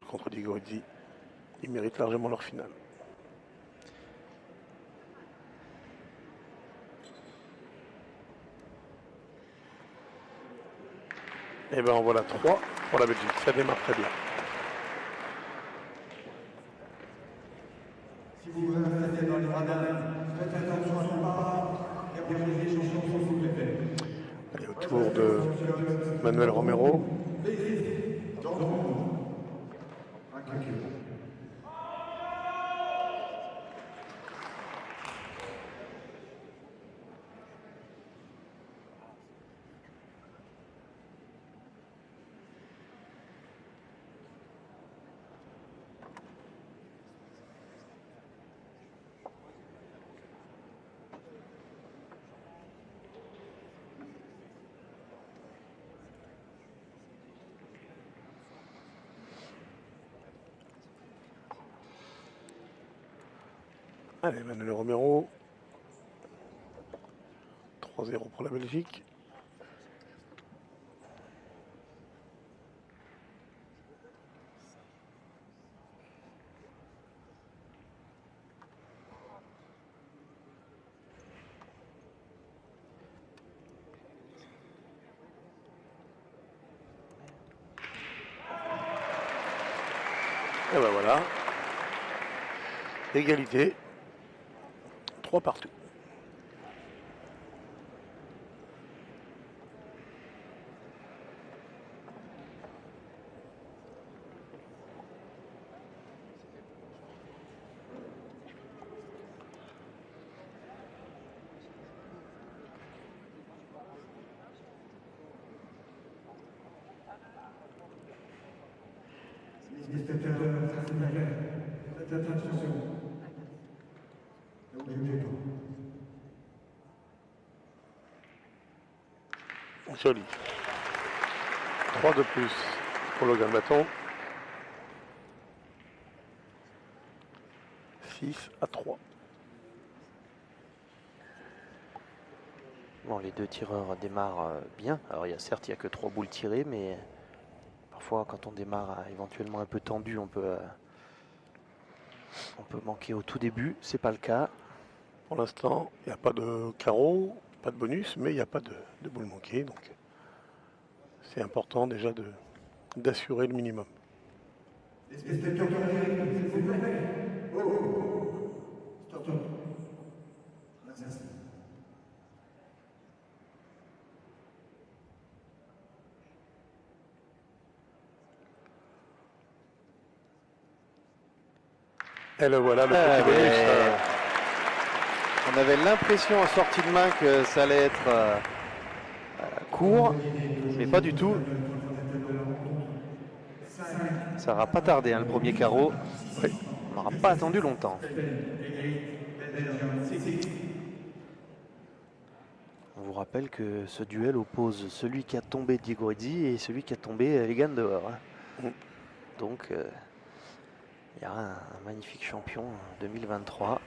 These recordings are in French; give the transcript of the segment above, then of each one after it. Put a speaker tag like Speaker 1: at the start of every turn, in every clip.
Speaker 1: contre Digorizzi. Ils méritent largement leur finale. Et bien en voilà 3 pour la Belgique. Ça démarre très bien.
Speaker 2: Si vous restez dans les radars, faites attention à ne pas déranger les chansons, s'il vous plaît.
Speaker 1: Allez, au tour de Manuel Romero. Allez, Manuel Romero. 3-0 pour la Belgique. Et ben voilà. Égalité. 3 partout.
Speaker 2: Les spectateurs, s'il vous plaît, faites attention. Ne bougez pas.
Speaker 1: Joli. 3 de plus pour Logan Bâton. 6-3.
Speaker 3: Bon, les deux tireurs démarrent bien. Alors certes, il n'y a que 3 boules tirées, mais parfois quand on démarre éventuellement un peu tendu, on peut manquer au tout début. C'est pas le cas.
Speaker 1: Pour l'instant, il n'y a pas de carreau, pas de bonus, mais il n'y a pas de boule manquée. Donc c'est important déjà d'assurer le minimum.
Speaker 2: Les spectateurs, s'il vous plaît. Stop. Merci.
Speaker 1: Et le voilà, le petit bonus.
Speaker 3: On avait l'impression en sortie de main que ça allait être court, mais pas du tout. Ça n'aura pas tardé, hein, le premier carreau.
Speaker 1: Oui.
Speaker 3: On n'aura pas attendu longtemps. On vous rappelle que ce duel oppose celui qui a tombé Digorizzi et celui qui a tombé Egan dehors. Hein. Donc, il y a un magnifique champion en 2023.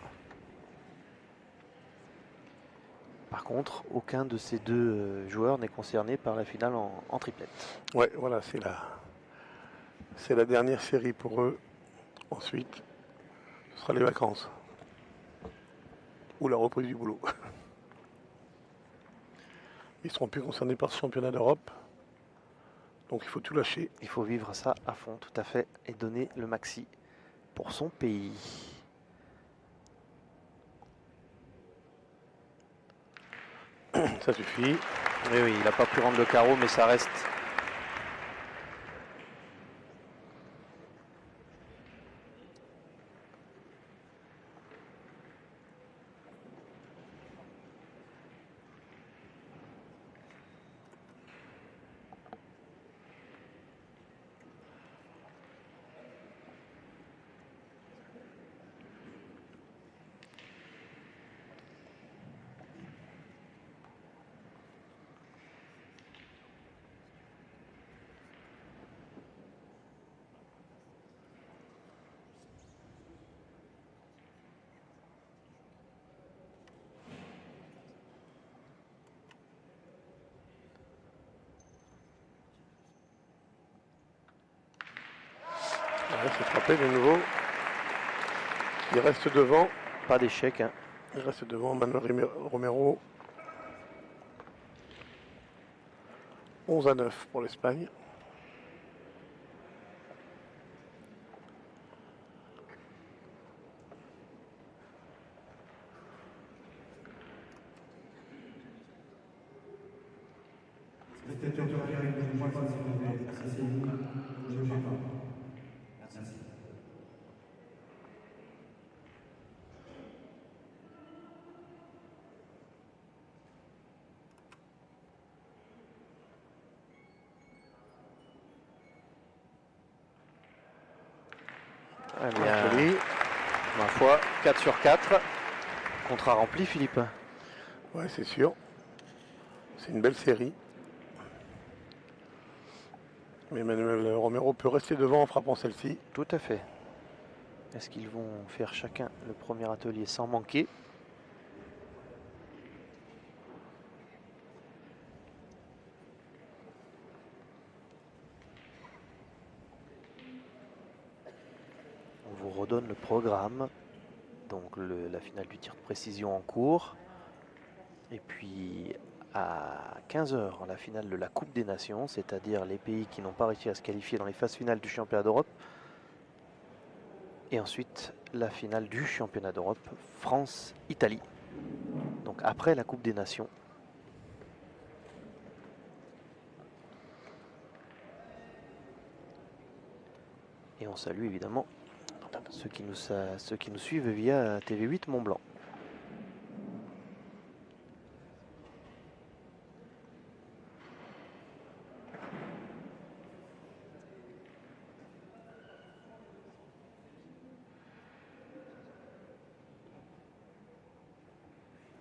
Speaker 3: Par contre, aucun de ces deux joueurs n'est concerné par la finale en triplette.
Speaker 1: Ouais, voilà, c'est la dernière série pour eux. Ensuite, ce sera les vacances. Ou la reprise du boulot. Ils ne seront plus concernés par ce championnat d'Europe. Donc il faut tout lâcher.
Speaker 3: Il faut vivre ça à fond, tout à fait, et donner le maxi pour son pays.
Speaker 1: Ça suffit.
Speaker 3: Oui, il n'a pas pu rendre le carreau, mais ça reste.
Speaker 1: Ouais, c'est frappé de nouveau. Il reste devant.
Speaker 3: Pas d'échec. Hein.
Speaker 1: Il reste devant Manuel Romero. 11-9 pour l'Espagne.
Speaker 3: Eh bien, ma foi, 4 sur 4. Contrat rempli, Philippe.
Speaker 1: Ouais, c'est sûr. C'est une belle série. Mais Manuel Romero peut rester devant en frappant celle-ci.
Speaker 3: Tout à fait. Est-ce qu'ils vont faire chacun le premier atelier sans manquer? On vous redonne le programme. Donc la finale du tir de précision en cours. Et puis à 15 h, la finale de la Coupe des Nations, c'est-à-dire les pays qui n'ont pas réussi à se qualifier dans les phases finales du championnat d'Europe. Et ensuite, la finale du championnat d'Europe, France-Italie. Donc après la Coupe des Nations. Et on salue évidemment ceux qui nous suivent via TV8 Mont-Blanc.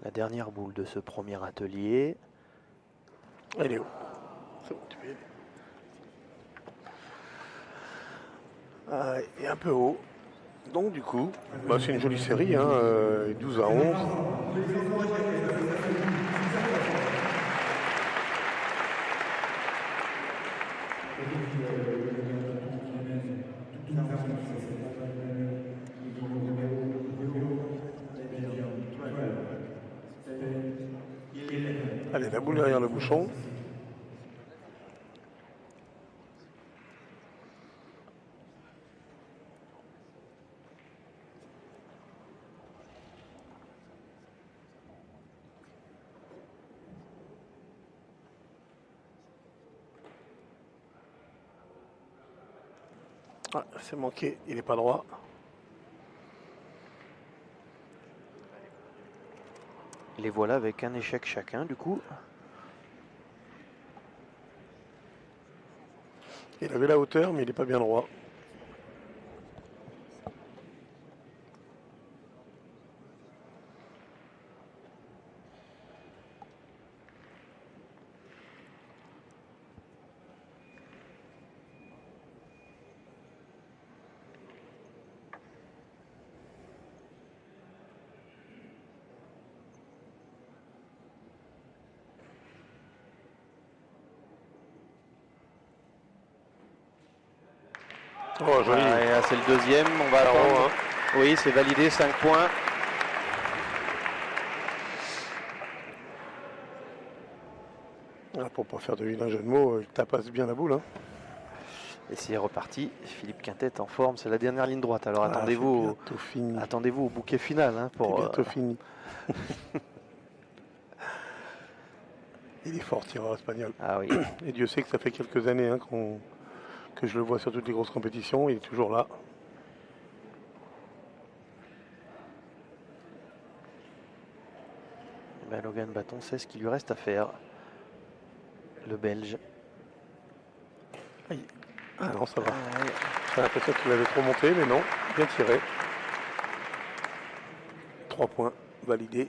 Speaker 3: La dernière boule de ce premier atelier.
Speaker 1: Elle est où? C'est bon, tu peux y aller. Et un peu haut. Donc du coup, c'est une jolie série, hein, 12-11. Allez, la boule derrière le bouchon. Ah, c'est manqué, il n'est pas droit.
Speaker 3: Les voilà avec un échec chacun du coup.
Speaker 1: Il avait la hauteur, mais il n'est pas bien droit. Oh, joli.
Speaker 3: Ah, c'est le deuxième, on va attendre. Hein. Oui, c'est validé, 5 points.
Speaker 1: Ah, pour pas faire de vilain jeu de mots, il tapasse bien la boule. Hein.
Speaker 3: Et c'est reparti. Philippe Quintet en forme, c'est la dernière ligne droite. Alors attendez-vous au bouquet final. Hein,
Speaker 1: c'est bientôt fini. Il est fort, tireur espagnol.
Speaker 3: Ah oui.
Speaker 1: Et Dieu sait que ça fait quelques années hein, que je le vois sur toutes les grosses compétitions. Il est toujours là.
Speaker 3: Ben, Logan Bâton sait ce qu'il lui reste à faire. Le Belge.
Speaker 1: Aïe. Ah non, ça va. J'ai l'impression qu'il avait trop monté, mais non. Bien tiré. 3 points validés.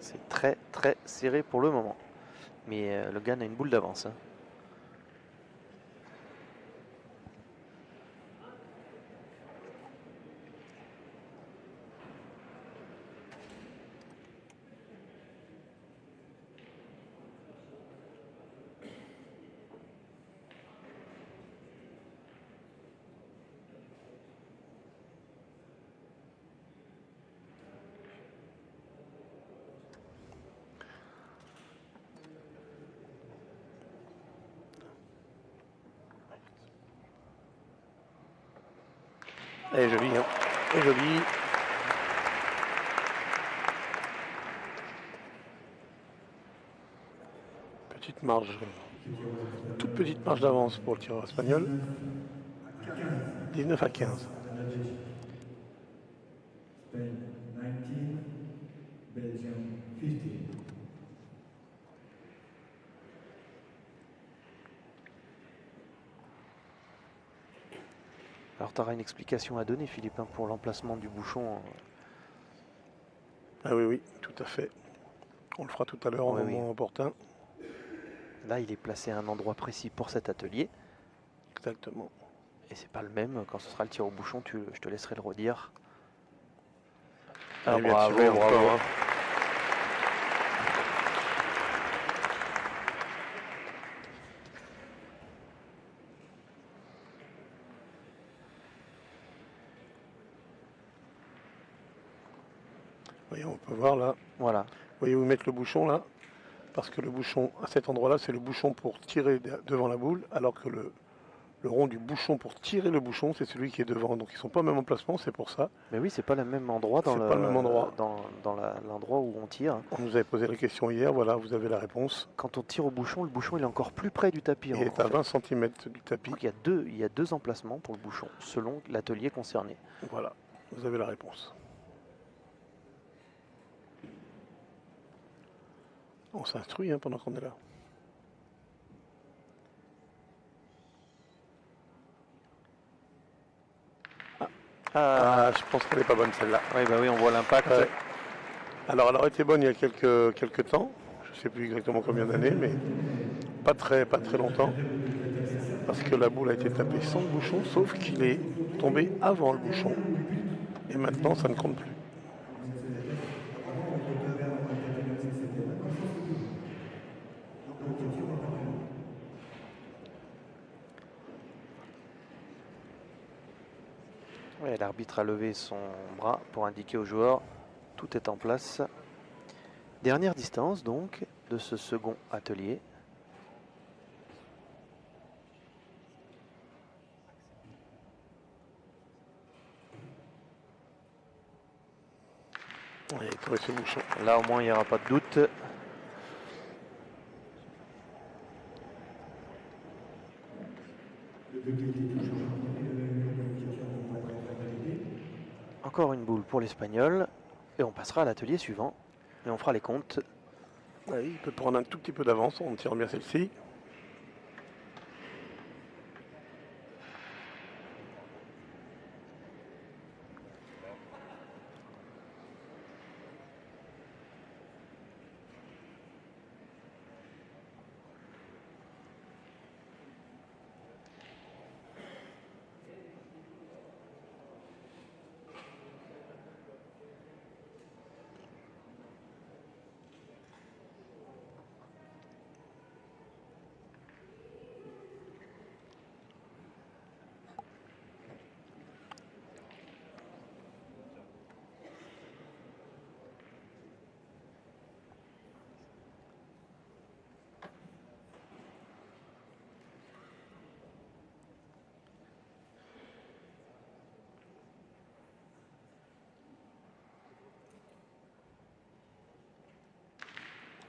Speaker 3: C'est très très serré pour le moment. Mais Logan a une boule d'avance. Hein.
Speaker 1: Elle est jolie, hein. Elle est jolie. Petite marge, toute petite marge d'avance pour le tireur espagnol. 19 à 15.
Speaker 2: Spain 19, Belgium 15.
Speaker 3: Alors tu auras une explication à donner, Philippe, hein, pour l'emplacement du bouchon.
Speaker 1: Ah oui, oui, tout à fait. On le fera tout à l'heure au
Speaker 3: Oui,
Speaker 1: moment opportun.
Speaker 3: Là, il est placé à un endroit précis pour cet atelier.
Speaker 1: Exactement.
Speaker 3: Et c'est pas le même quand ce sera le tir au bouchon, je te laisserai le redire.
Speaker 1: Ah,
Speaker 3: Ah,
Speaker 1: bien
Speaker 3: bravo,
Speaker 1: tiré
Speaker 3: bravo.
Speaker 1: encore, hein. Voyez, on peut voir là.
Speaker 3: Voilà.
Speaker 1: Voyez où mettre le bouchon là. Parce que le bouchon, à cet endroit-là, c'est le bouchon pour tirer devant la boule, alors que le rond du bouchon pour tirer le bouchon, c'est celui qui est devant. Donc ils sont pas au même emplacement, c'est pour ça.
Speaker 3: Mais oui, c'est pas le même endroit dans
Speaker 1: C'est pas le même endroit.
Speaker 3: l'endroit où on tire.
Speaker 1: On nous avait posé la question hier, voilà, vous avez la réponse.
Speaker 3: Quand on tire au bouchon, le bouchon il est encore plus près du tapis.
Speaker 1: Il est à 20 cm du tapis.
Speaker 3: Donc il y a deux emplacements pour le bouchon, selon l'atelier concerné.
Speaker 1: Voilà, vous avez la réponse. On s'instruit pendant qu'on est là. Ah, je pense qu'elle n'est pas bonne celle-là.
Speaker 3: Oui, bah oui, on voit l'impact.
Speaker 1: Alors elle aurait été bonne il y a quelques temps. Je ne sais plus exactement combien d'années, mais pas très longtemps. Parce que la boule a été tapée sans le bouchon, sauf qu'il est tombé avant le bouchon. Et maintenant, ça ne compte plus.
Speaker 3: Ouais, l'arbitre a levé son bras pour indiquer aux joueurs tout est en place. Dernière distance donc de ce second atelier.
Speaker 1: Allez, trouver ce bouchon.
Speaker 3: Là au moins il n'y aura pas de doute. Encore une boule pour l'Espagnol. Et on passera à l'atelier suivant. Et on fera les comptes.
Speaker 1: Oui, il peut prendre un tout petit peu d'avance, on tire bien celle-ci.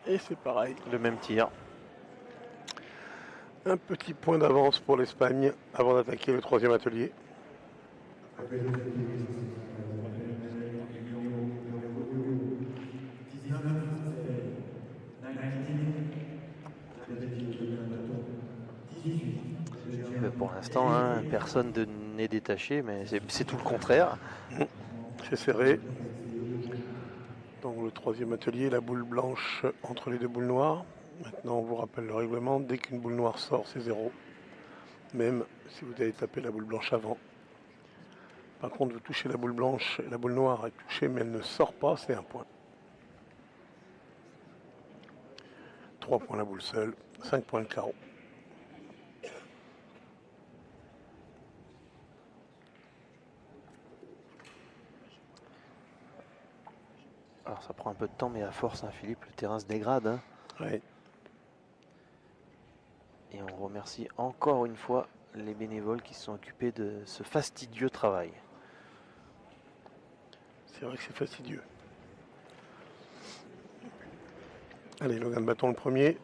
Speaker 1: Et c'est pareil.
Speaker 3: Le même tir.
Speaker 1: Un petit point d'avance pour l'Espagne avant d'attaquer le troisième atelier.
Speaker 3: Pour l'instant, personne n'est détaché, mais c'est tout le contraire.
Speaker 1: C'est serré. Donc le troisième atelier, la boule blanche entre les deux boules noires. Maintenant, on vous rappelle le règlement. Dès qu'une boule noire sort, c'est 0. Même si vous avez tapé la boule blanche avant. Par contre, vous touchez la boule blanche, la boule noire est touchée, mais elle ne sort pas, c'est 1 point. 3 points la boule seule, 5 points le carreau.
Speaker 3: Alors ça prend un peu de temps, mais à force, Philippe, le terrain se dégrade.
Speaker 1: Ouais.
Speaker 3: Et on remercie encore une fois les bénévoles qui se sont occupés de ce fastidieux travail.
Speaker 1: c'est vrai que c'est fastidieux. Allez, Logan Bâton le premier.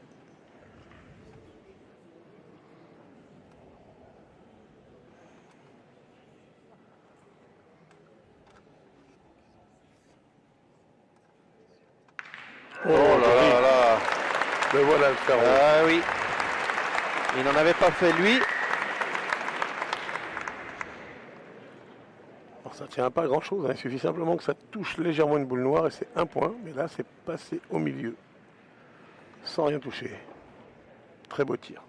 Speaker 3: Oh là là là.
Speaker 1: Ben voilà le carreau.
Speaker 3: Ah oui. Il n'en avait pas fait lui.
Speaker 1: Alors ça tient à pas grand chose, hein. Il suffit simplement que ça touche légèrement une boule noire et c'est un point. Mais là c'est passé au milieu. Sans rien toucher. Très beau tir.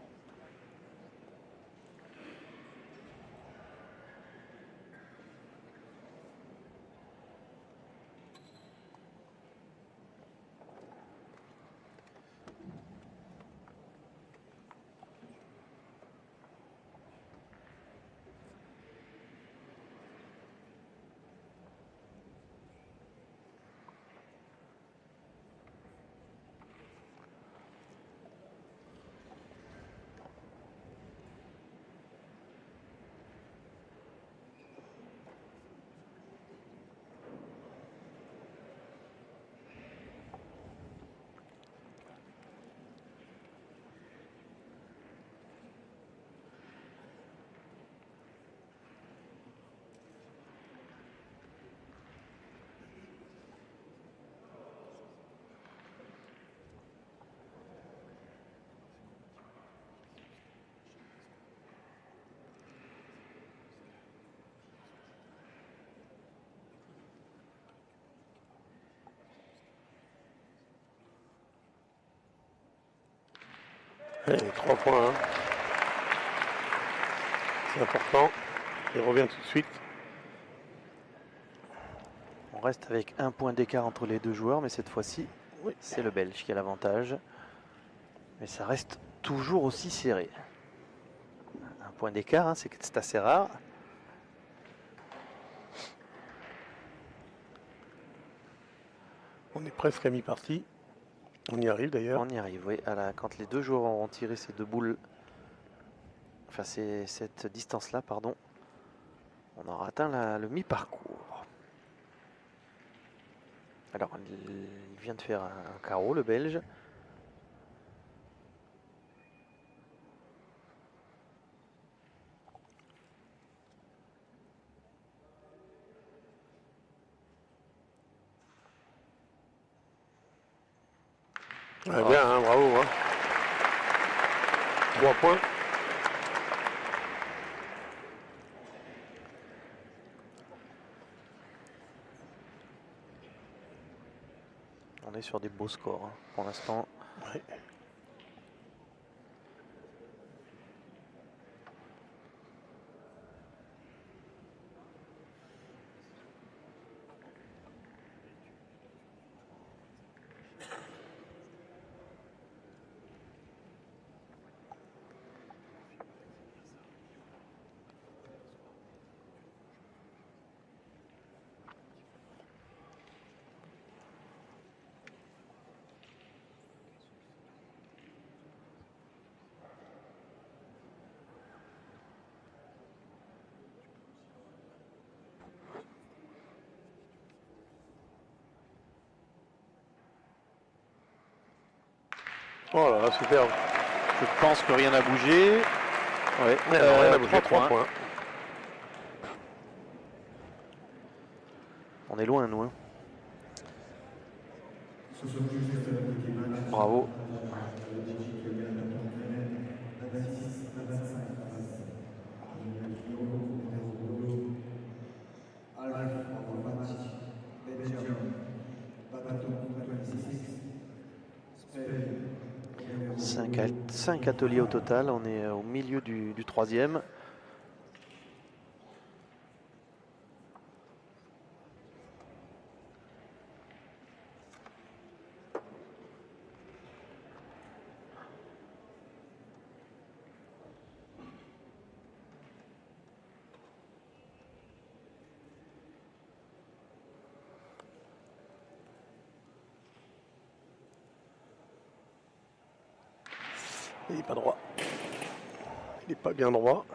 Speaker 1: Allez, 3 points. Hein. C'est important. Il revient tout de suite.
Speaker 3: On reste avec un point d'écart entre les deux joueurs, mais cette fois-ci,
Speaker 1: Oui.
Speaker 3: c'est le Belge qui a l'avantage. Mais ça reste toujours aussi serré. Un point d'écart, hein, c'est assez rare.
Speaker 1: On est presque à mi-partie. On y arrive d'ailleurs.
Speaker 3: On y arrive, oui. Quand les deux joueurs auront tiré ces deux boules, enfin cette distance-là, pardon, on aura atteint le mi-parcours. Alors, il vient de faire un carreau, le Belge.
Speaker 1: Ah, bien, hein, bravo. Hein. 3 points.
Speaker 3: On est sur des beaux scores hein, pour l'instant.
Speaker 1: Ouais. Oh là là, superbe.
Speaker 3: Je pense que rien n'a bougé. Ouais,
Speaker 1: Rien n'a bougé, 3
Speaker 3: points.
Speaker 1: points.
Speaker 3: On est loin, nous. Hein. Bravo. Cinq ateliers au total, on est au milieu du troisième.
Speaker 1: Il n'est pas droit. Il n'est pas bien droit.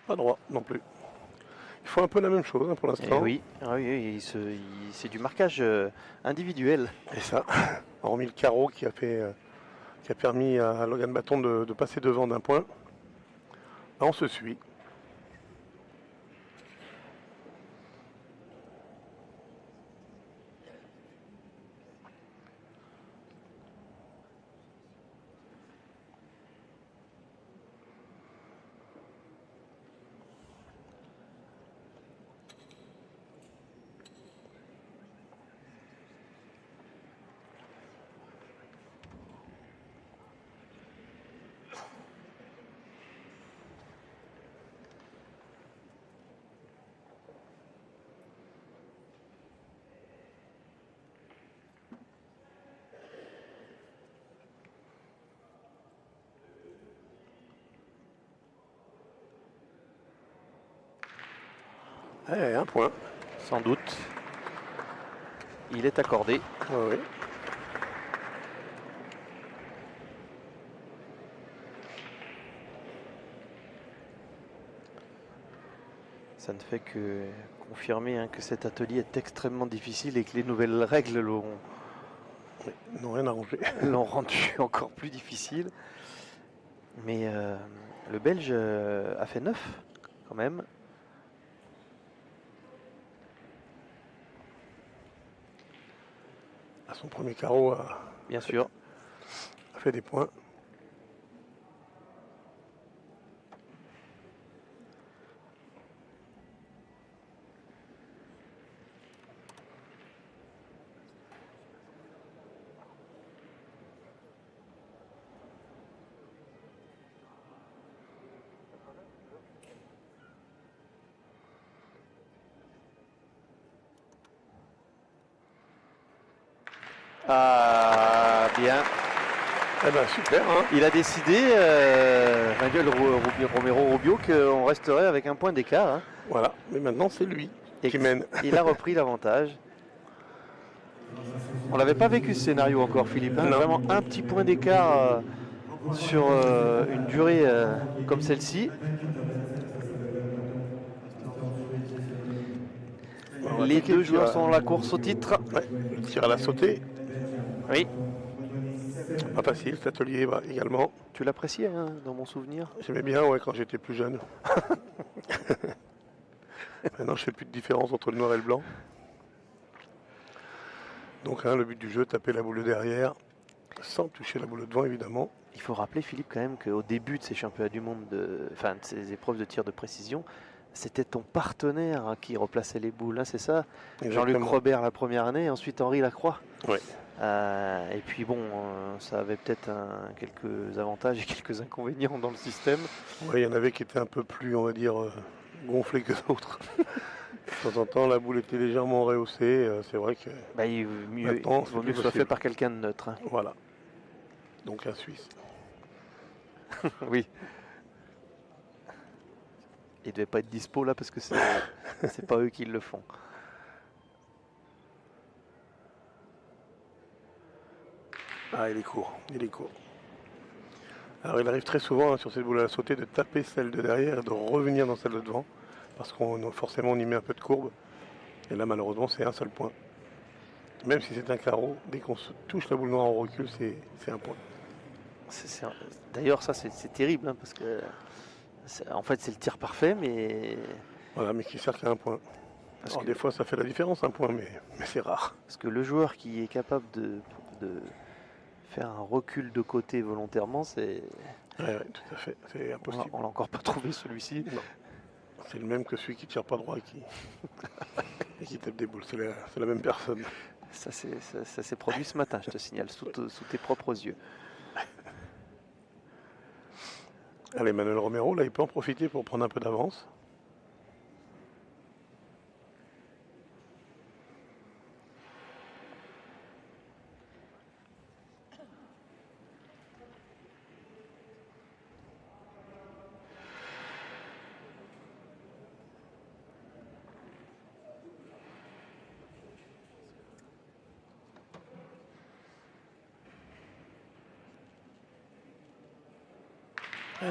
Speaker 1: Pas droit non plus. Il faut un peu la même chose hein, pour l'instant.
Speaker 3: Oui, c'est du marquage individuel.
Speaker 1: Et ça, hormis le carreau qui a permis à Logan Bâton de passer devant d'un point. Là, on se suit. Un point.
Speaker 3: Sans doute. Il est accordé.
Speaker 1: Oui.
Speaker 3: Ça ne fait que confirmer que cet atelier est extrêmement difficile et que les nouvelles règles
Speaker 1: n'ont rien arrangé.
Speaker 3: l'ont rendu encore plus difficile. Mais le Belge a fait 9 quand même.
Speaker 1: À son premier carreau
Speaker 3: Bien sûr.
Speaker 1: a fait des points.
Speaker 3: Ah, bien.
Speaker 1: Eh ben super. Hein.
Speaker 3: Il a décidé, Manuel Romero Rubio, qu'on resterait avec un point d'écart. Hein.
Speaker 1: Voilà. Mais maintenant, c'est lui
Speaker 3: Et
Speaker 1: qui mène.
Speaker 3: il a repris l'avantage. On n'avait pas vécu ce scénario encore, Philippe. Hein. Vraiment un petit point d'écart sur une durée comme celle-ci. Les deux joueurs sont dans la course au titre.
Speaker 1: Ouais, le tir à la sautée.
Speaker 3: Oui.
Speaker 1: Pas facile, cet atelier également.
Speaker 3: Tu l'appréciais hein, dans mon souvenir?
Speaker 1: J'aimais bien ouais, quand j'étais plus jeune. Maintenant, je fais plus de différence entre le noir et le blanc. Donc le but du jeu, taper la boule de derrière, sans toucher la boule de devant évidemment.
Speaker 3: Il faut rappeler Philippe quand même qu'au début de ces championnats du monde, de ces épreuves de tir de précision, c'était ton partenaire qui replaçait les boules, hein, c'est ça? Jean-Luc Robert la première année, et ensuite Henri Lacroix.
Speaker 1: Oui.
Speaker 3: Et puis bon, ça avait peut-être quelques avantages et quelques inconvénients dans le système.
Speaker 1: Oui, il y en avait qui étaient un peu plus, on va dire, gonflés que d'autres. De temps en temps, la boule était légèrement rehaussée. C'est vrai que.
Speaker 3: Il vaut mieux que ce soit fait par quelqu'un de neutre. Hein.
Speaker 1: Voilà. Donc un Suisse.
Speaker 3: Oui. Il ne devait pas être dispo là parce que c'est pas eux qui le font.
Speaker 1: Ah, il est court. Il est court. Alors, il arrive très souvent sur cette boule à la sautée de taper celle de derrière et de revenir dans celle de devant. Parce qu'on forcément on y met un peu de courbe. Et là, malheureusement, c'est un seul point. Même si c'est un carreau, dès qu'on touche la boule noire en recul, c'est un point.
Speaker 3: D'ailleurs, ça, c'est terrible, hein, parce que en fait, c'est le tir parfait, mais...
Speaker 1: Voilà, mais qui sert qu'à un point. Alors, des fois, ça fait la différence, un point, mais c'est rare.
Speaker 3: Parce que le joueur qui est capable de faire un recul de côté volontairement, c'est...
Speaker 1: Oui, tout à fait, c'est impossible.
Speaker 3: On l'a encore pas trouvé, celui-ci.
Speaker 1: Non. C'est le même que celui qui tire pas droit et qui tape des boules. C'est la même personne.
Speaker 3: Ça s'est produit ce matin, je te signale, sous tes propres yeux.
Speaker 1: Allez, Manuel Romero, là, il peut en profiter pour prendre un peu d'avance.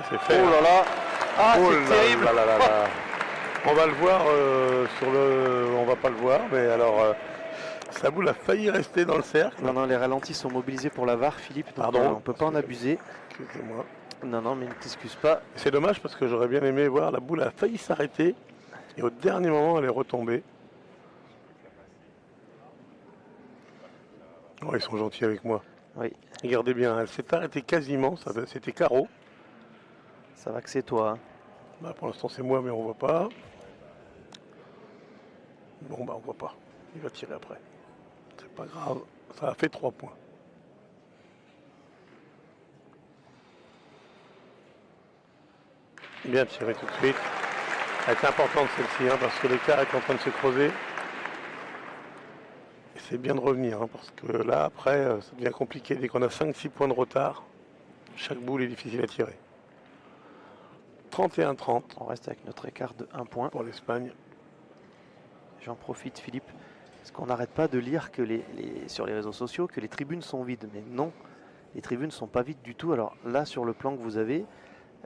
Speaker 3: C'est fait. Oh là là, Ah,
Speaker 1: Oh
Speaker 3: c'est
Speaker 1: là
Speaker 3: terrible.
Speaker 1: là là là là. On va le voir sur le... On va pas le voir, mais alors... sa boule a failli rester dans le cercle.
Speaker 3: Non, non, les ralentis sont mobilisés pour la VAR, Philippe. Donc
Speaker 1: Pardon.
Speaker 3: on ne peut pas en abuser.
Speaker 1: Excusez-moi.
Speaker 3: Non, non, mais ne t'excuse pas.
Speaker 1: C'est dommage parce que j'aurais bien aimé voir la boule a failli s'arrêter et au dernier moment elle est retombée. Oh, ils sont gentils avec moi.
Speaker 3: Oui,
Speaker 1: Regardez bien, elle s'est arrêtée quasiment, c'était carreau.
Speaker 3: ça va que c'est toi. Hein.
Speaker 1: Bah, pour l'instant c'est moi mais on voit pas. Bon bah on voit pas. Il va tirer après. C'est pas grave. Ça a fait 3 points. Bien tiré tout de suite. Elle est importante celle-ci hein, parce que l'écart est en train de se creuser. Et c'est bien de revenir hein, parce que là après ça devient compliqué. Dès qu'on a 5-6 points de retard, chaque boule est difficile à tirer. 31-30
Speaker 3: On reste avec notre écart de 1 point.
Speaker 1: pour l'Espagne.
Speaker 3: J'en profite, Philippe, parce qu'on n'arrête pas de lire que sur les réseaux sociaux que les tribunes sont vides. Mais non, les tribunes ne sont pas vides du tout. Alors là, sur le plan que vous avez,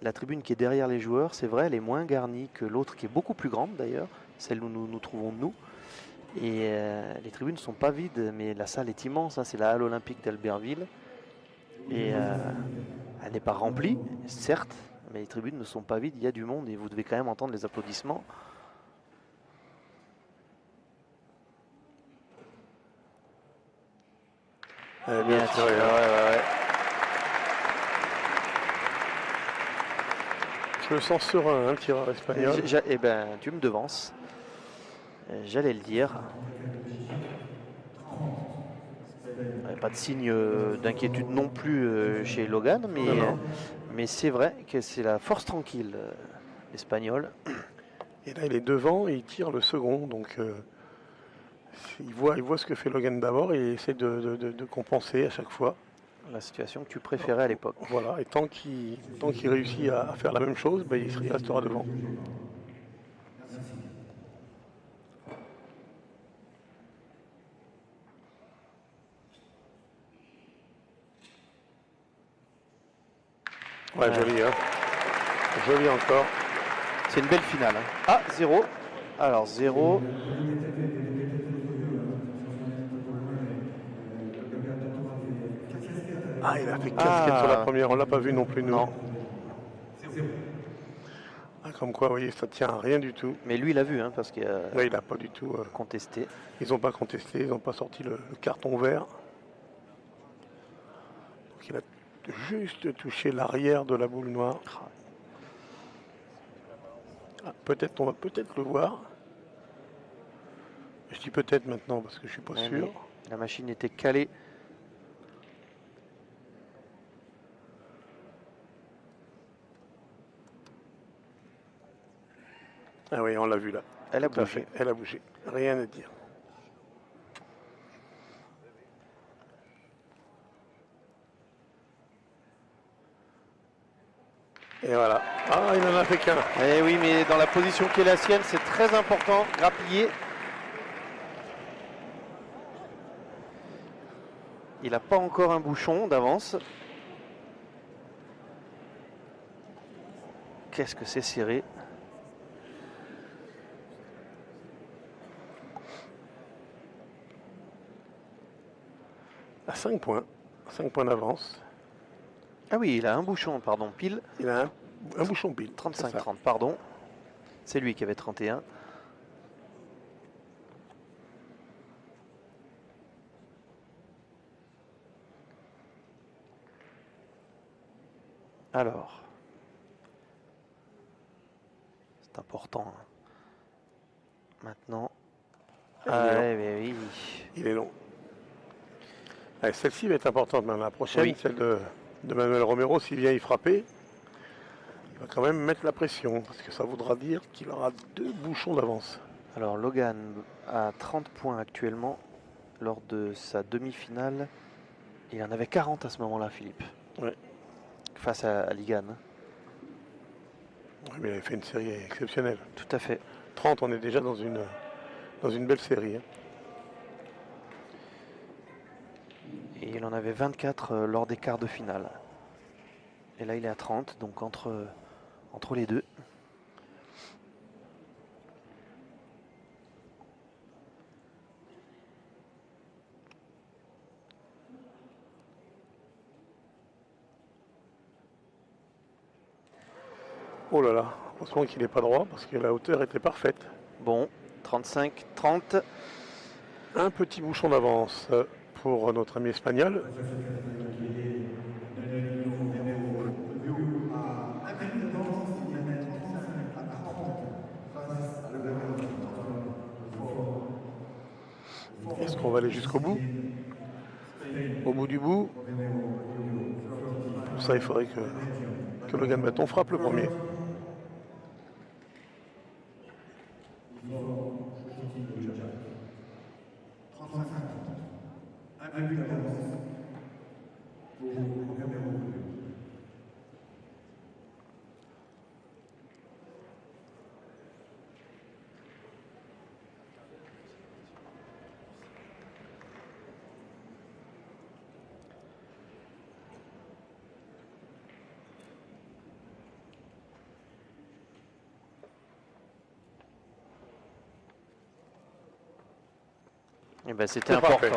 Speaker 3: la tribune qui est derrière les joueurs, c'est vrai, elle est moins garnie que l'autre qui est beaucoup plus grande d'ailleurs, celle où nous trouvons nous. Et les tribunes ne sont pas vides, mais la salle est immense. Hein, c'est la halle olympique d'Albertville. Et elle n'est pas remplie, certes, mais les tribunes ne sont pas vides. Il y a du monde et vous devez quand même entendre les applaudissements.
Speaker 1: Bien tiré.
Speaker 3: Ouais.
Speaker 1: Je le sens serein, hein, le tireur espagnol.
Speaker 3: Eh ben, tu me devances. J'allais le dire. Pas de signe d'inquiétude non plus chez Logan, mais c'est vrai que c'est la force tranquille espagnole.
Speaker 1: Et là, il est devant et il tire le second. Donc, il voit ce que fait Logan d'abord et il essaie de compenser à chaque fois.
Speaker 3: La situation que tu préférais à l'époque.
Speaker 1: Voilà, et tant qu'il réussit à faire la même chose, ben, il restera devant. Ouais, joli, hein. Joli encore.
Speaker 3: C'est une belle finale. Hein. Ah, 0. Alors, 0.
Speaker 1: Ah, il a fait casquette sur la première, on l'a pas vu non plus, nous.
Speaker 3: Non.
Speaker 1: Ah, comme quoi, vous voyez, ça tient à rien du tout.
Speaker 3: Mais lui, il a vu, hein, parce qu'il a
Speaker 1: Là, il n'a pas du tout
Speaker 3: contesté.
Speaker 1: Ils n'ont pas contesté, ils n'ont pas sorti le carton vert. Donc, il a juste touché l'arrière de la boule noire. Ah, peut-être, on va peut-être le voir. Je dis peut-être maintenant parce que je suis pas sûr.
Speaker 3: La machine était calée.
Speaker 1: Ah oui, on l'a vu là.
Speaker 3: Elle a
Speaker 1: Tout à
Speaker 3: bougé.
Speaker 1: fait, elle a bougé. Rien à dire. Et voilà. Ah, il n'en a fait qu'un.
Speaker 3: Eh oui, mais dans la position qui est la sienne, c'est très important. Grappiller. Il n'a pas encore un bouchon d'avance. Qu'est-ce que c'est serré.
Speaker 1: À 5 points. 5 points d'avance.
Speaker 3: Ah oui, il a un bouchon, pardon, pile.
Speaker 1: Il a un bouchon pile.
Speaker 3: 35-30, pardon. C'est lui qui avait 31. Alors, c'est important. Hein. Maintenant. Mais oui.
Speaker 1: Il est long. Allez, celle-ci va être importante maintenant. La prochaine,
Speaker 3: Oui.
Speaker 1: celle de Manuel Romero, s'il vient y frapper, il va quand même mettre la pression. Parce que ça voudra dire qu'il aura 2 bouchons d'avance.
Speaker 3: Alors, Logan a 30 points actuellement lors de sa demi-finale. Il en avait 40 à ce moment-là, Philippe.
Speaker 1: Ouais.
Speaker 3: Face à Ligan.
Speaker 1: Oui, mais il avait fait une série exceptionnelle.
Speaker 3: Tout à fait.
Speaker 1: 30, on est déjà dans une belle série. Hein.
Speaker 3: Et il en avait 24 lors des quarts de finale. Et là, il est à 30, donc entre les deux.
Speaker 1: Oh là là, heureusement qu'il n'est pas droit parce que la hauteur était parfaite.
Speaker 3: Bon, 35-30.
Speaker 1: Un petit bouchon d'avance pour notre ami espagnol. Est-ce qu'on va aller jusqu'au bout? Au bout du bout? Pour ça, il faudrait que Logan Bâton frappe le premier.
Speaker 3: Eh ben, c'était important,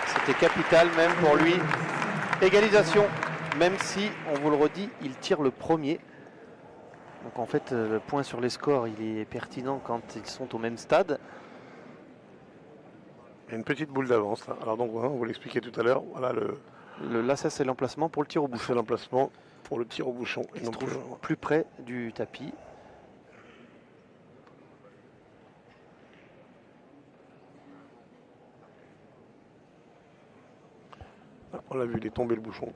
Speaker 3: c'était capital même pour lui. Égalisation, même si, on vous le redit, il tire le premier. Donc en fait, le point sur les scores, il est pertinent quand ils sont au même stade.
Speaker 1: Il y a une petite boule d'avance là. Alors donc, on vous l'expliquait tout à l'heure. Voilà
Speaker 3: Là, ça c'est l'emplacement pour le tir au bouchon.
Speaker 1: C'est l'emplacement pour le tir au bouchon.
Speaker 3: Il se trouve plus près du tapis.
Speaker 1: On l'a vu, il est tombé le bouchon.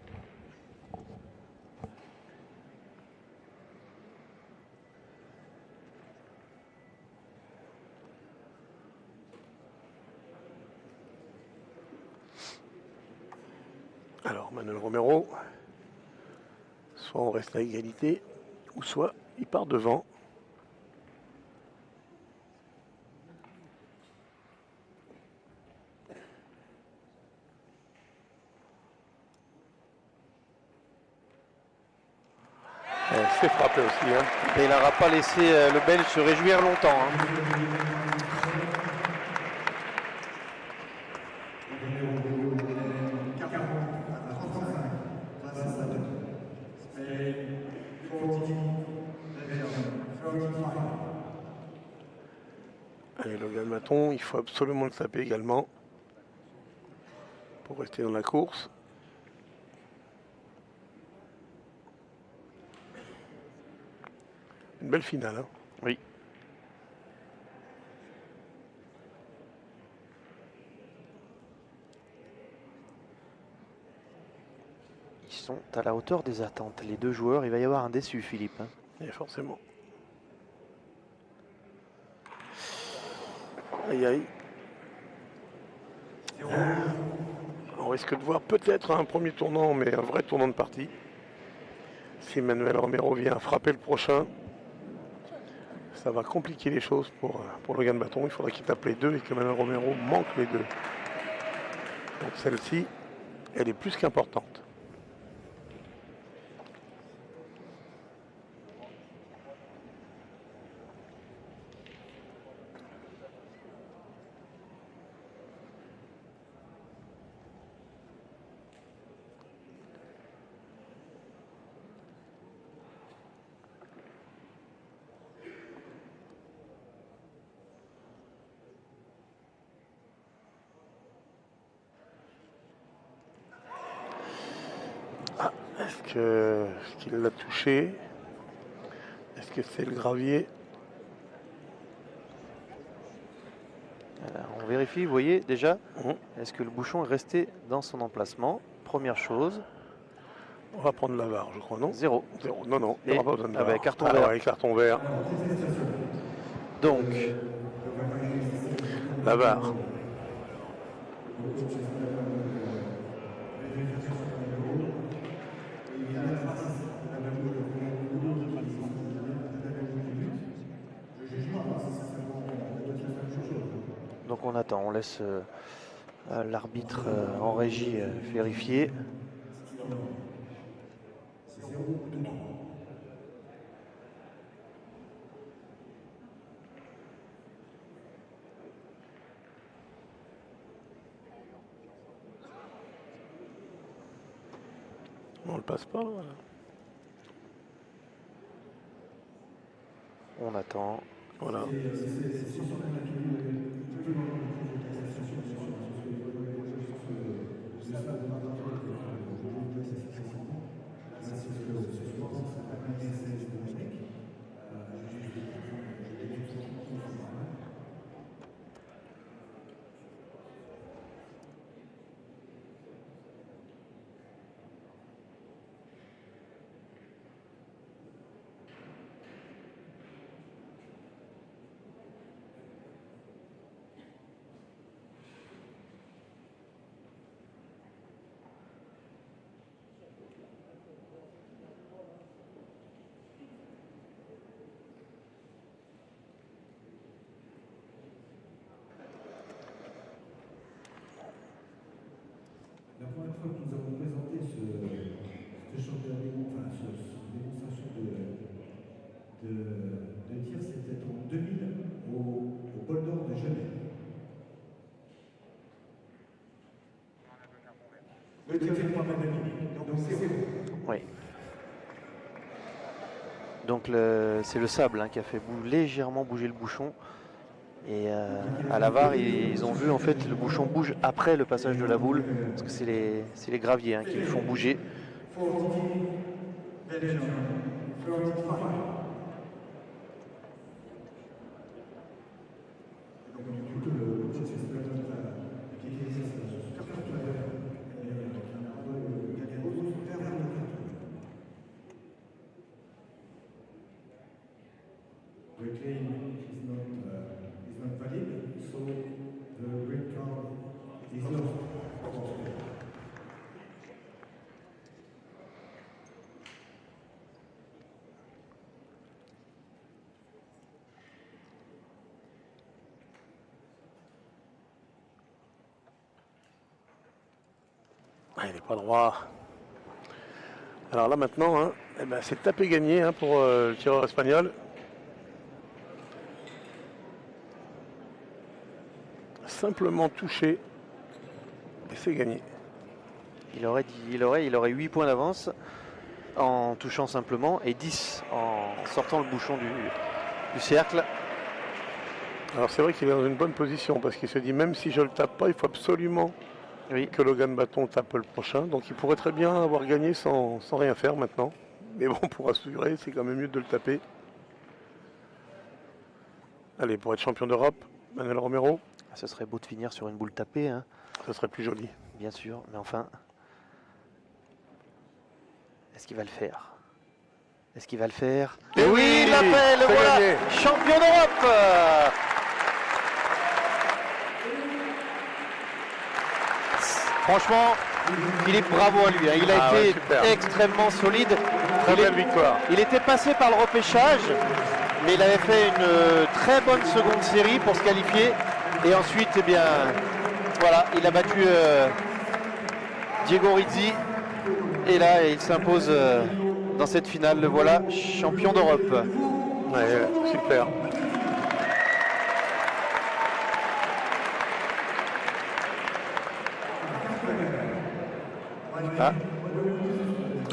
Speaker 1: Alors Manuel Romero, soit on reste à égalité, ou soit il part devant. C'est frappé aussi. Hein.
Speaker 3: Et il n'aura pas laissé le Belge se réjouir longtemps. Hein.
Speaker 1: Allez, Logan Bâton, il faut absolument le taper également pour rester dans la course. Une belle finale. Hein.
Speaker 3: Oui. Ils sont à la hauteur des attentes. Les deux joueurs, il va y avoir un déçu, Philippe. Hein.
Speaker 1: Et forcément. Aïe aïe. On risque de voir peut-être un premier tournant, mais un vrai tournant de partie. Si Manuel Romero vient frapper le prochain, ça va compliquer les choses pour Logan Bâton. Il faudra qu'il tape les deux et que Manuel Romero manque les deux. Donc celle-ci, elle est plus qu'importante. Est-ce qu'il l'a touché? Est-ce que c'est le gravier?
Speaker 3: Alors, on vérifie, vous voyez déjà, est-ce que le bouchon est resté dans son emplacement? Première chose.
Speaker 1: On va prendre la VAR, je crois, non?
Speaker 3: 0.
Speaker 1: Non, non, il n'y aura pas besoin de VAR.
Speaker 3: Carton vert.
Speaker 1: Ouais, carton vert.
Speaker 3: Donc,
Speaker 1: la VAR.
Speaker 3: Donc on attend, on laisse l'arbitre en régie vérifier.
Speaker 1: On le passe pas. Voilà.
Speaker 3: On attend.
Speaker 1: Voilà.
Speaker 2: La première fois que nous avons présenté ce championnat du monde, enfin cette démonstration de tir, c'était en 2000 au Pôle d'Or de Genève. Le tir fait 3 mètres et demi, donc c'est zéro.
Speaker 3: Oui. Donc c'est le sable hein, qui a fait légèrement bouger le bouchon. Et à la VAR, ils ont vu en fait le bouchon bouge après le passage de la boule, parce que c'est les graviers hein, qui le font bouger.
Speaker 2: The claim is not valid, so the red card is lost.
Speaker 1: Il n'est pas droit. Alors là maintenant, hein, eh ben, c'est tapé gagné hein, pour le tireur espagnol. Simplement touché et c'est gagné.
Speaker 3: Il aurait 8 points d'avance en touchant simplement et 10 en sortant le bouchon du cercle.
Speaker 1: Alors c'est vrai qu'il est dans une bonne position parce qu'il se dit même si je le tape pas, il faut absolument que Logan Batton tape le prochain. Donc il pourrait très bien avoir gagné sans rien faire maintenant. Mais bon, pour assurer, c'est quand même mieux de le taper. Allez, pour être champion d'Europe, Manuel Romero.
Speaker 3: Ce serait beau de finir sur une boule tapée. Hein.
Speaker 1: Ce serait plus joli.
Speaker 3: Bien sûr, mais enfin, est-ce qu'il va le faire? Est-ce qu'il va le faire?
Speaker 1: Et oui,
Speaker 3: il l'a fait, le voilà,
Speaker 1: gagné.
Speaker 3: champion d'Europe. Franchement, Philippe, bravo à lui. Hein. Il a été extrêmement solide.
Speaker 1: Très belle victoire.
Speaker 3: Il était passé par le repêchage, mais il avait fait une très bonne seconde série pour se qualifier. Et ensuite, eh bien, voilà, il a battu Diego Rizzi. Et là, il s'impose dans cette finale. Le voilà, champion d'Europe.
Speaker 1: Ouais, super.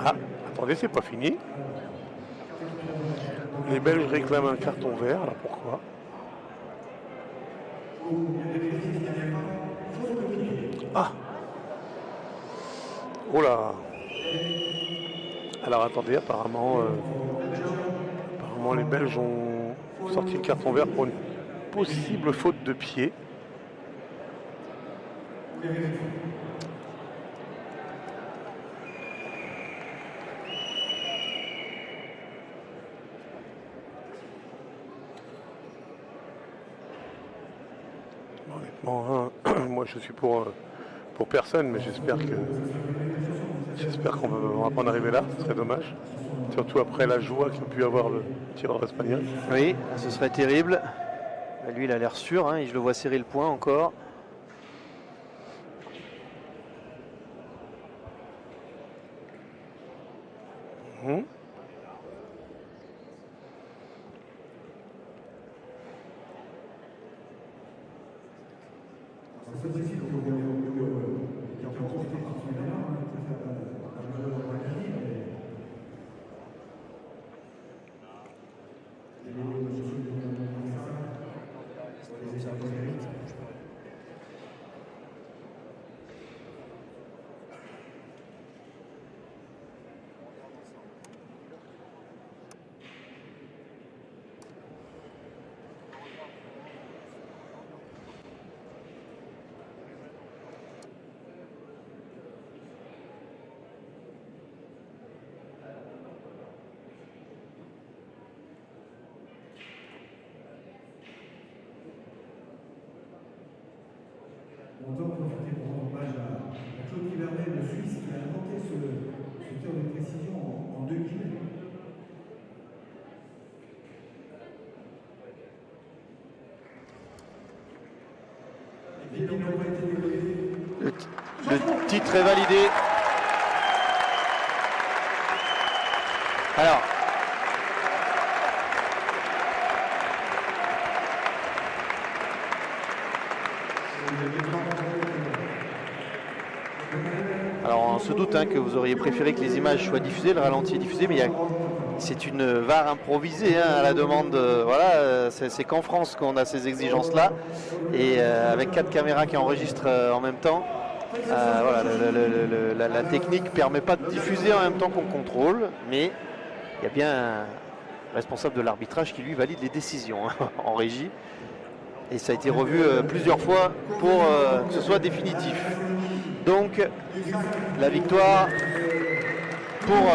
Speaker 1: Ah, attendez, c'est pas fini. Les Belges réclament un carton vert, alors pourquoi? Ah! Oh là! Alors attendez, apparemment les Belges ont sorti le carton vert pour une possible faute de pied. Honnêtement, hein, moi je suis pour personne, mais j'espère qu'on ne va pas en arriver là, ce serait dommage. Surtout après la joie qu'a pu avoir le tireur espagnol.
Speaker 3: Oui, ce serait terrible. Lui, il a l'air sûr, hein, et je le vois serrer le poing encore. titre est validé. Alors on se doute que vous auriez préféré que les images soient diffusées, le ralenti est diffusé, mais c'est une VAR improvisée à la demande. Voilà, c'est qu'en France qu'on a ces exigences-là, et avec 4 caméras qui enregistrent en même temps. Voilà, la technique ne permet pas de diffuser en même temps qu'on contrôle, mais il y a bien un responsable de l'arbitrage qui lui valide les décisions en régie. Et ça a été revu plusieurs fois pour que ce soit définitif. Donc la victoire pour